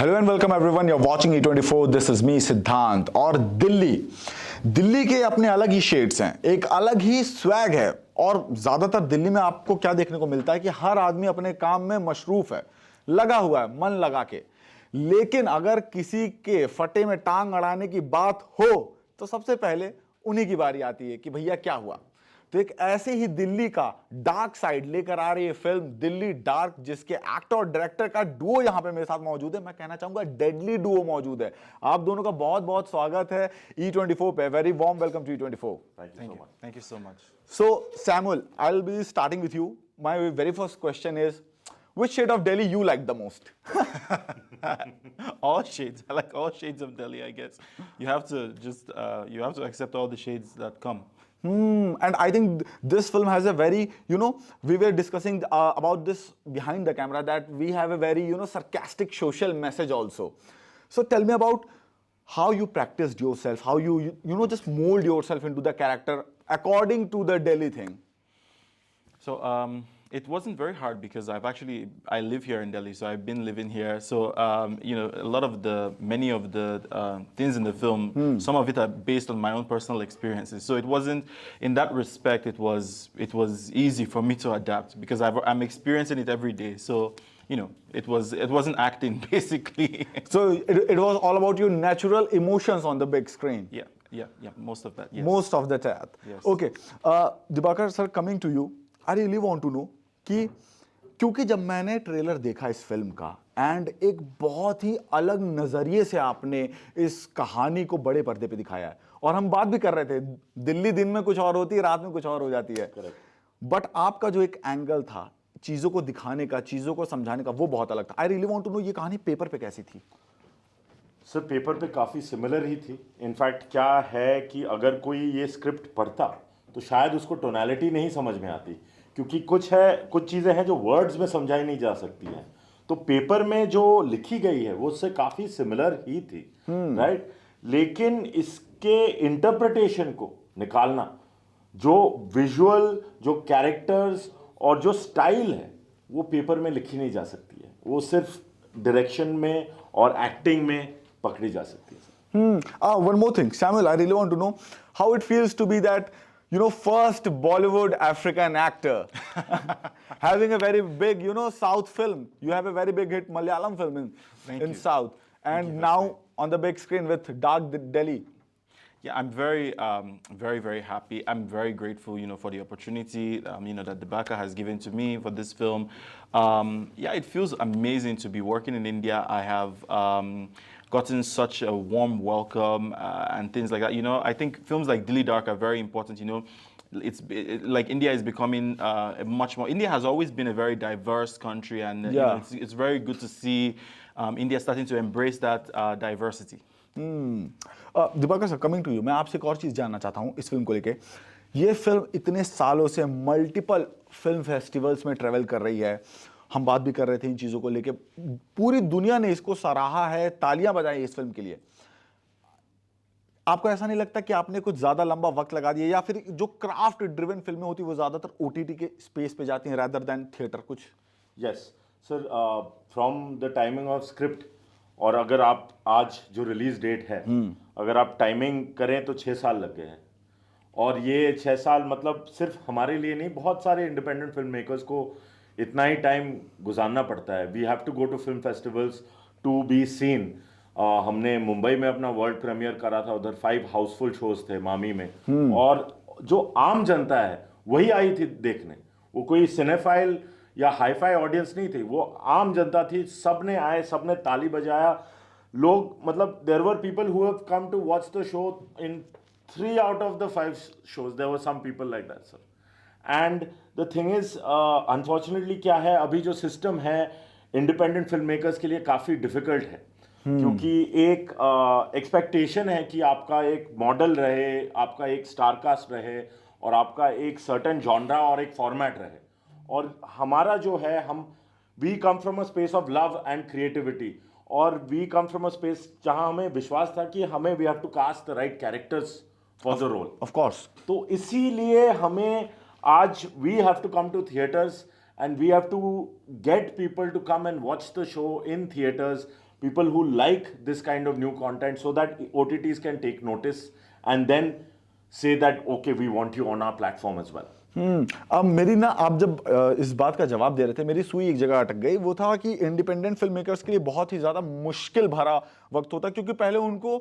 Hello and welcome everyone, you are watching E24। This is me Siddhant. और दिल्ली के अपने अलग ही शेड्स हैं, एक अलग ही स्वैग है। और ज्यादातर दिल्ली में आपको क्या देखने को मिलता है कि हर आदमी अपने काम में मशरूफ है, लगा हुआ है मन लगा के। लेकिन अगर किसी के फटे में टांग अड़ाने की बात हो तो सबसे पहले उन्हीं की बारी आती है कि भैया क्या हुआ। तो एक ऐसे ही दिल्ली का डार्क साइड लेकर आ रही है फिल्म दिल्ली डार्क, जिसके एक्टर और डायरेक्टर का डुओ यहां पे मेरे साथ मौजूद है। मैं कहना चाहूंगा डेडली डुओ मौजूद है। आप दोनों का बहुत बहुत स्वागत है E24 पे। Very warm welcome to E24। Thank you so much. So Samuel, I'll be starting with you. My very first question is, which shade of Delhi you like the most? All shades. I like all shades of Delhi, I guess. You have to just you have to accept all the shades that come. And I think this film has a very, we were discussing about this behind the camera, that we have a very, sarcastic social message also. So tell me about how you practiced yourself, how just mold yourself into the character according to the Delhi thing. So it wasn't very hard because I live here in Delhi, so I've been living here. So many of the things in the film, some of it are based on my own personal experiences. So it wasn't, in that respect, it was easy for me to adapt because I'm experiencing it every day. So it wasn't acting basically. So it was all about your natural emotions on the big screen. Yeah, most of that. Yes. Most of the time. Yes. Okay, Dibakar sir, coming to you, I really want to know कि क्योंकि जब मैंने trailer देखा इस film का, and एक बहुत ही अलग नजरिए से आपने इस कहानी को बड़े पर्दे पे दिखाया है। और हम बात भी कर रहे थे, दिल्ली दिन में कुछ और होती है, रात में कुछ और हो जाती है। बट आपका जो एक एंगल था चीजों को दिखाने का, चीजों को समझाने का, वो बहुत अलग था। I really want to know, ये कहानी पेपर पे कैसी थी? सर पेपर पे काफ़ी सिमिलर ही थी। इनफैक्ट क्या है कि अगर कोई ये स्क्रिप्ट पढ़ता तो शायद उसको टोनैलिटी नहीं समझ में आती, क्योंकि कुछ चीज़ें हैं जो वर्ड्स में समझाई नहीं जा सकती हैं। तो पेपर में जो लिखी गई है वो उससे काफ़ी सिमिलर ही थी, राइट। लेकिन इसके इंटरप्रिटेशन को निकालना, जो विजुअल, जो कैरेक्टर्स और जो स्टाइल है, वो पेपर में लिखी नहीं जा सकती है। वो सिर्फ डायरेक्शन में और एक्टिंग में पकड़ी जा सकती है। One more thing, Samuel, I really want to know how it feels to be that, first Bollywood African actor having a very big, South film. You have a very big hit Malayalam film in South, and now on the big screen with Dark Delhi. Yeah, I'm very, very happy. I'm very grateful, for the opportunity, that Dibakar has given to me for this film. Yeah, it feels amazing to be working in India. I have gotten such a warm welcome and things like that. I think films like Dilli Dark are very important. Like India is becoming much more. India has always been a very diverse country, and it's very good to see India starting to embrace that diversity. Diwakar sir, coming to you, मैं आपसे एक और चीज़ जानना चाहता हूँ इस film को लेके। ये फिल्म इतने सालों से मल्टीपल फिल्म फेस्टिवल्स में ट्रेवल कर रही है। हम बात भी कर रहे थे इन चीज़ों को लेके, पूरी दुनिया ने इसको सराहा है, तालियां बजाई इस फिल्म के लिए। आपको ऐसा नहीं लगता कि आपने कुछ ज़्यादा लंबा वक्त लगा दिया, या फिर जो क्राफ्ट ड्रिवन फिल्में होती है वो ज़्यादातर OTT के स्पेस पे जाती हैं रादर देन थिएटर? कुछ yes sir, from the timing of script, और अगर आप आज जो रिलीज डेट है, अगर आप टाइमिंग करें तो 6 साल लग गए हैं। और ये 6 साल मतलब सिर्फ हमारे लिए नहीं, बहुत सारे इंडिपेंडेंट फिल्म मेकर्स को इतना ही टाइम गुजारना पड़ता है। We have to go to film festivals to be seen. हमने मुंबई में अपना वर्ल्ड प्रीमियर करा था, उधर 5 हाउसफुल शोज थे मामी में। और जो आम जनता है वही आई थी देखने, वो कोई सिनेफाइल या हाईफाई ऑडियंस नहीं थी, वो आम जनता थी। सबने आए, सबने ताली बजाया। लोग, मतलब there were people who have come to watch the show in 3 out of the 5 shows. There were some people like that, sir. And the thing is, unfortunately क्या है, अभी जो सिस्टम है इंडिपेंडेंट फिल्म मेकर्स के लिए काफ़ी difficult है, क्योंकि एक एक्सपेक्टेशन है कि आपका एक मॉडल रहे, आपका एक स्टारकास्ट रहे, और आपका एक सर्टेन जॉनरा और एक फॉर्मेट रहे। और हमारा जो है, we come from a space of love and creativity, और we come from a space जहां हमें विश्वास था कि हमें we have to cast the right characters for the role, of course. तो इसीलिए हमें आज we have to come to theatres, and we have to get people to come and watch the show in theaters people who like this kind of new content, so that OTTs can take notice and then say that okay, we want you on our platform as well. अब मेरी ना, आप जब इस बात का जवाब दे रहे थे, मेरी सुई एक जगह अटक गई। वो था कि इंडिपेंडेंट फिल्म मेकर्स के लिए बहुत ही ज्यादा मुश्किल भरा वक्त होता है, क्योंकि पहले उनको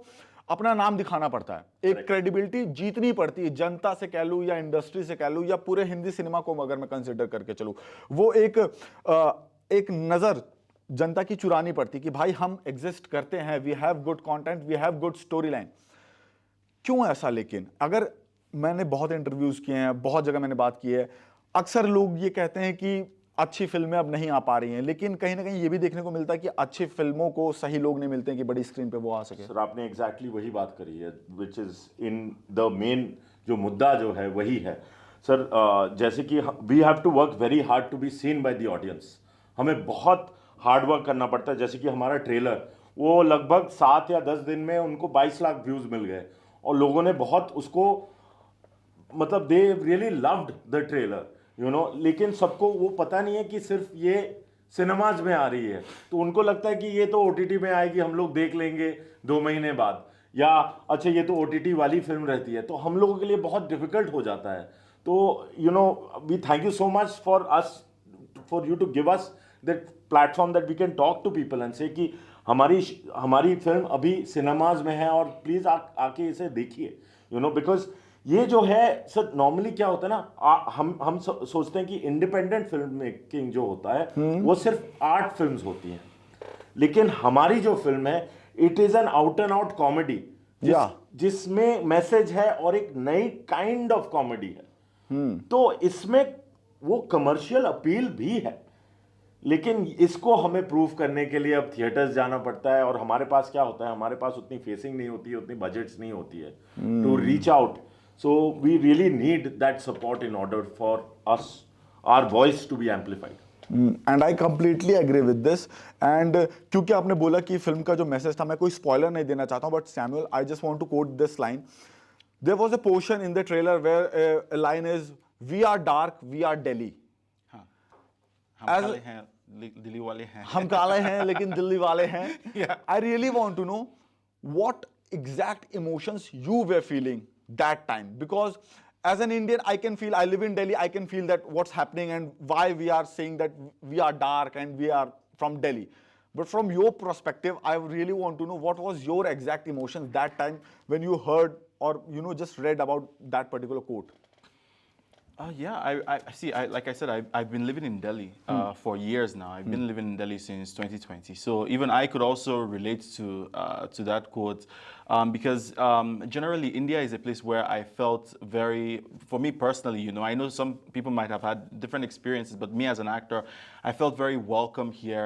अपना नाम दिखाना पड़ता है, एक क्रेडिबिलिटी जीतनी पड़ती है, जनता से कह लूं या इंडस्ट्री से कह लूं या पूरे हिंदी सिनेमा को अगर मैं कंसिडर करके चलूं, वो एक नजर जनता की चुरानी पड़ती कि भाई हम एग्जिस्ट करते हैं, we have good content, we have good story line. क्यों ऐसा? लेकिन अगर मैंने बहुत इंटरव्यूज किए हैं, बहुत जगह मैंने बात की है, अक्सर लोग ये कहते हैं कि अच्छी फिल्में अब नहीं आ पा रही हैं, लेकिन कहीं ना कहीं ये भी देखने को मिलता है कि अच्छी फिल्मों को सही लोग नहीं मिलते हैं कि बड़ी स्क्रीन पे वो आ सके। सर आपने एग्जैक्टली वही बात करी है, which is in the main जो मुद्दा जो है वही है सर। जैसे कि we have to work very hard to be seen by the audience. हमें बहुत हार्ड वर्क करना पड़ता है। जैसे कि हमारा ट्रेलर, वो लगभग 7 या 10 दिन में उनको 22 लाख व्यूज मिल गए, और लोगों ने बहुत उसको, मतलब they really loved the trailer, you know. लेकिन सबको वो पता नहीं है कि सिर्फ ये सिनेमाज में आ रही है, तो उनको लगता है कि ये तो ओटीटी में आएगी, हम लोग देख लेंगे 2 महीने बाद, या अच्छा ये तो ओटीटी वाली फिल्म रहती है, तो हम लोगों के लिए बहुत डिफिकल्ट हो जाता है। तो you know, we thank you so much for you to give us that platform that we can talk to people and say कि हमारी फिल्म अभी सिनेमाज में है और प्लीज आके इसे देखिए, यू नो। बिकॉज ये जो है सर, नॉर्मली क्या होता है ना, हम सोचते हैं कि इंडिपेंडेंट फिल्म मेकिंग जो होता है वो सिर्फ आर्ट फिल्म्स होती हैं, लेकिन हमारी जो फिल्म है it is an out and out comedy, जिसमें मैसेज है और एक नई काइंड ऑफ कॉमेडी है। तो इसमें वो कमर्शियल अपील भी है, लेकिन इसको हमें प्रूव करने के लिए अब थिएटर्स जाना पड़ता है, और हमारे पास क्या होता है, हमारे पास उतनी फेसिंग नहीं होती है, उतनी बजट्स नहीं होती है to reach out. So we really need that support in order for us our voice to be amplified. And I completely agree with this. And क्योंकि आपने बोला कि फिल्म का जो मैसेज था, मैं कोई स्पॉइलर नहीं देना चाहता हूं, but Samuel, I just want to quote this line. There was a portion in the trailer where a line is, "We are dark, we are Delhi." हम काले हैं, दिल्ली वाले हैं। हम काले हैं लेकिन दिल्ली वाले हैं। I really want to know what exact emotions you were feeling that time, because as an Indian I can feel, I live in Delhi, I can feel that what's happening and why we are saying that we are dark and we are from Delhi. But from your perspective, I really want to know what was your exact emotions that time when you heard or just read about that particular quote. Yeah, I see. Like I said, I've been living in Delhi for years now. I've been living in Delhi since 2020. So even I could also relate to that quote, because generally India is a place where I felt very, for me personally, I know some people might have had different experiences, but me as an actor, I felt very welcome here.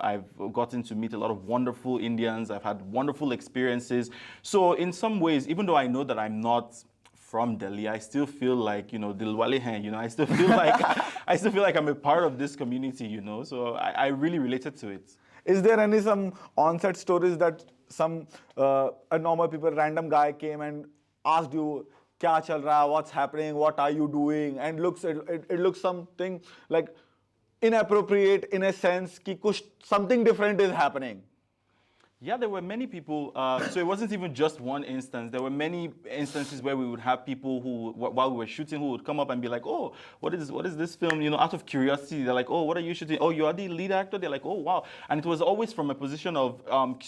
I've gotten to meet a lot of wonderful Indians. I've had wonderful experiences. So in some ways, even though I know that I'm not from Delhi, I still feel like, Dilwale hain, I still feel like I'm a part of this community, so I really related to it. Is there some on-set stories that some a normal people, random guy came and asked you, kya chal raha, what's happening, what are you doing, and it looks something like inappropriate in a sense ki something different is happening? Yeah, there were many people. So it wasn't even just one instance. There were many instances where we would have people who, while we were shooting, who would come up and be like, "Oh, what is this film?" Out of curiosity, they're like, "Oh, what are you shooting? Oh, you are the lead actor." They're like, "Oh, wow!" And it was always from a position of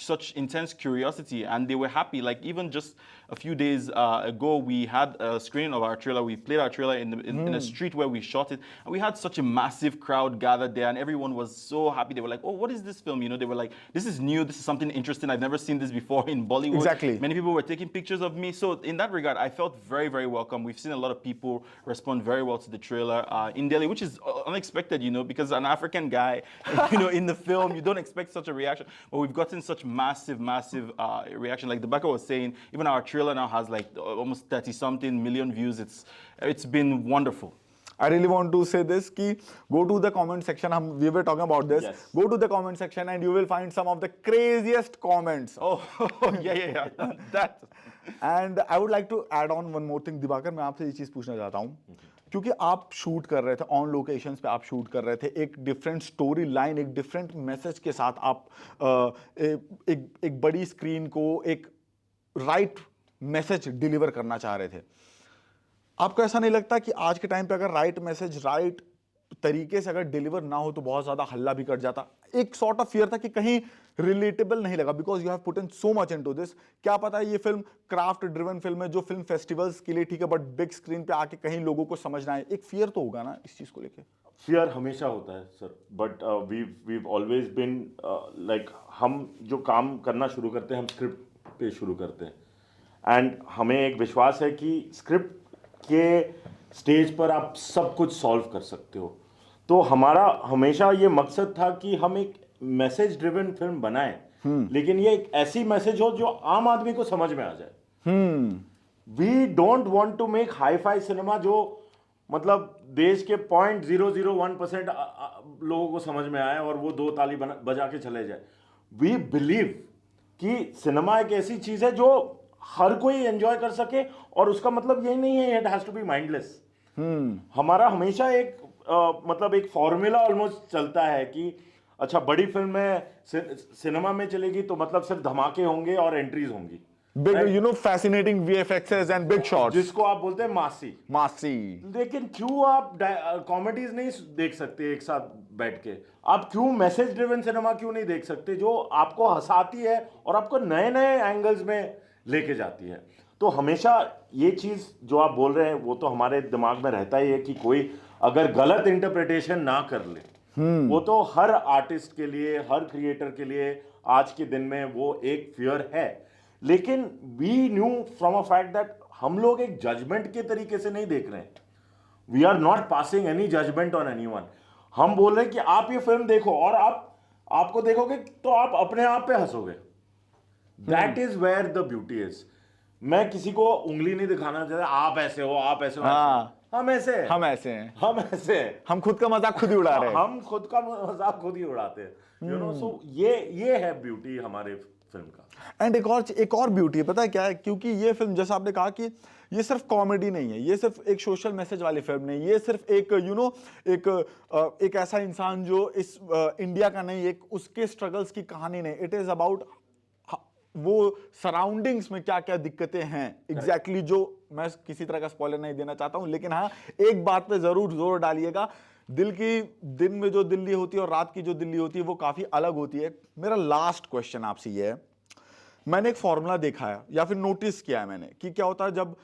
such intense curiosity, and they were happy. Like even just a few days ago, we had a screening of our trailer. We played our trailer in a street where we shot it, and we had such a massive crowd gathered there, and everyone was so happy. They were like, "Oh, what is this film?" They were like, "This is new. This is something interesting. I've never seen this before in Bollywood." Exactly. Many people were taking pictures of me. So in that regard, I felt very, very welcome. We've seen a lot of people respond very well to the trailer in Delhi, which is unexpected, because an African guy, in the film, you don't expect such a reaction. But we've gotten such massive, massive reaction. Like Debaka was saying, even our trailer now has like almost 30-something million views. It's been wonderful. I really want to say this, go to the comment section. We were talking about this. Yes. Go to the comment section and you will find some of the craziest comments. Oh, yeah. That. And I would like to add on one more thing. Diwakar, मैं आपसे ये चीज पूछना चाहता हूँ क्योंकि आप shoot कर रहे थे ऑन लोकेशंस पे, आप शूट कर रहे थे एक डिफरेंट स्टोरी लाइन, एक डिफरेंट मैसेज के साथ आप एक बड़ी स्क्रीन को एक राइट मैसेज डिलीवर करना चाह रहे थे। आपको ऐसा नहीं लगता कि आज के टाइम पे अगर राइट मैसेज राइट तरीके से अगर डिलीवर ना हो तो बहुत ज्यादा हल्ला भी कट जाता? एक सॉर्ट ऑफ फियर था कि कहीं रिलेटेबल नहीं लगा, because you have put in so much into this. क्या पता है ये फिल्म क्राफ्ट ड्रिवन फिल्म है जो फिल्म फेस्टिवल्स के लिए ठीक है, बट बिग स्क्रीन पे आके कहीं लोगों को समझना है, एक फियर तो होगा ना इस चीज को लेके? फियर हमेशा होता है sir, but we always been like, हम जो काम करना शुरू करते हैं हम स्क्रिप्ट पे शुरू करते हैं, एंड हमें एक विश्वास है कि स्क्रिप्ट के स्टेज पर आप सब कुछ सॉल्व कर सकते हो। तो हमारा हमेशा ये मकसद था कि हम एक मैसेज ड्रिवन फिल्म बनाएं, लेकिन ये एक ऐसी मैसेज हो जो आम आदमी को समझ में आ जाए। We don't want to make hi fi cinema जो मतलब देश के 0.001% लोगों को समझ में आए और वो 2 ताली बजा के चले जाए। वी बिलीव कि सिनेमा एक ऐसी चीज है जो हर कोई एंजॉय कर सके, और उसका मतलब यही नहीं है it has to be mindless. हमारा हमेशा एक मतलब एक फॉर्मूला ऑलमोस्ट चलता है कि अच्छा बड़ी फिल्म में सिनेमा में चलेगी तो मतलब सिर्फ धमाके होंगे और एंट्रीज होंगी, big you know fascinating VFXes and big shots, जिसको आप बोलते हैं मासी। लेकिन क्यों आप कॉमेडीज नहीं देख सकते एक साथ बैठ के? आप क्यों मैसेज ड्रिवन सिनेमा क्यों नहीं देख सकते जो आपको हंसाती है और आपको नए नए एंगल्स में लेके जाती है? तो हमेशा ये चीज जो आप बोल रहे हैं वो तो हमारे दिमाग में रहता ही है कि कोई अगर गलत इंटरप्रिटेशन ना कर ले, वो तो हर आर्टिस्ट के लिए, हर क्रिएटर के लिए आज के दिन में वो एक फियर है। लेकिन we knew from a fact that हम लोग एक जजमेंट के तरीके से नहीं देख रहे हैं। We are not passing any judgment on anyone. हम बोल रहे हैं कि आप ये फिल्म देखो और आपको देखोगे तो आप अपने आप पे हंसोगे। That is where the beauty is. मैं किसी को उंगली नहीं दिखाना चाहता, आप ऐसे हो, आप ऐसे हो। हाँ, हम ऐसे हैं, हम ऐसे हैं, हम ऐसे हैं, हम खुद का मजाक खुद ही उड़ा रहे हैं। हम खुद का मजाक खुद ही उड़ाते हैं, यू नो। सो ये है ब्यूटी हमारे फिल्म का। एंड एक और ब्यूटी है, पता है क्या है? क्योंकि ये फिल्म जैसा आपने कहा कि ये सिर्फ कॉमेडी नहीं है, ये सिर्फ एक सोशल मैसेज वाली फिल्म नहीं, ये सिर्फ एक यू नो एक ऐसा इंसान जो इस इंडिया का नहीं, एक उसके स्ट्रगल्स की कहानी नहीं। इट इज अबाउट वो सराउंडिंग्स में क्या क्या दिक्कतें हैं एग्जैक्टली जो मैं किसी तरह का स्पॉइलर नहीं देना चाहता हूं, लेकिन हाँ एक बात पे जरूर जोर डालिएगा, दिन में जो दिल्ली होती है और रात की जो दिल्ली होती है वो काफी अलग होती है। मेरा लास्ट क्वेश्चन आपसे ये है, मैंने एक फॉर्मूला देखा है या फिर नोटिस किया है मैंने कि क्या होता है जब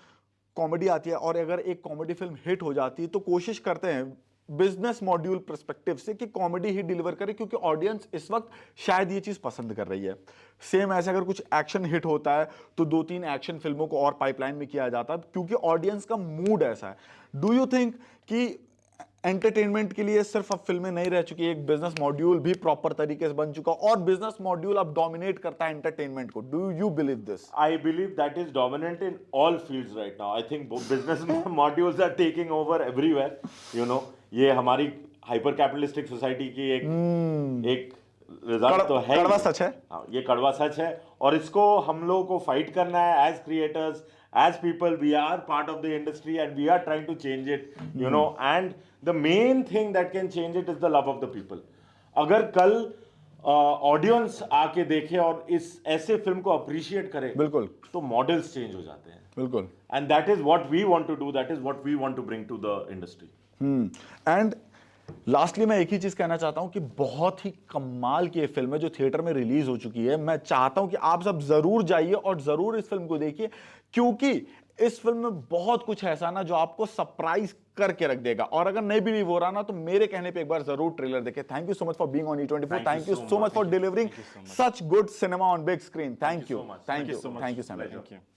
कॉमेडी आती है और अगर एक कॉमेडी फिल्म हिट हो जाती है तो कोशिश करते हैं बिजनेस मॉड्यूल पर्सपेक्टिव से कि कॉमेडी ही डिलीवर करे, क्योंकि ऑडियंस इस वक्त शायद ये चीज पसंद कर रही है। सेम ऐसे अगर कुछ एक्शन हिट होता है तो 2-3 एक्शन फिल्मों को और पाइपलाइन में किया जाता है क्योंकि ऑडियंस का मूड ऐसा है। डू यू थिंक कि एंटरटेनमेंट के लिए सिर्फ अब फिल्में नहीं रह चुकी, एक बिजनेस मॉड्यूल भी प्रॉपर तरीके से बन चुका और बिजनेस मॉड्यूल अब डोमिनेट करता है एंटरटेनमेंट को? Do you believe this? I believe that is dominant in all fields right now. I think business modules are taking over everywhere. You know, ये हमारी हाइपर कैपिटलिस्टिक सोसाइटी की एक result तो है। कड़वा सच है। हाँ, ये कड़वा सच है और इसको हम लोगों को फाइट करना है as creators, as people. We are part of the industry and we are trying to change it, you know, and the main thing that can change it is the love of the people. अगर कल audience आके देखे और इस ऐसे film को appreciate करे, बिल्कुल, तो मॉडल्स चेंज हो जाते हैं। बिल्कुल, and that is what we want to do, that is what we want to bring to the industry. And lastly मैं एक ही चीज कहना चाहता हूं कि बहुत ही कमाल की ये फिल्म है जो थिएटर में रिलीज हो चुकी है। मैं चाहता हूं कि आप सब जरूर जाइए और जरूर इस फिल्म को देखिए, क्योंकि इस फिल्म में बहुत कुछ ऐसा ना जो आपको सरप्राइज करके रख देगा। और अगर नहीं बिलीव हो रहा ना तो मेरे कहने पे एक बार जरूर ट्रेलर देखें। Thank you so much for being on E24। Thank you so much for delivering such good cinema on big screen. Thank you, thank you, thank you, thank you.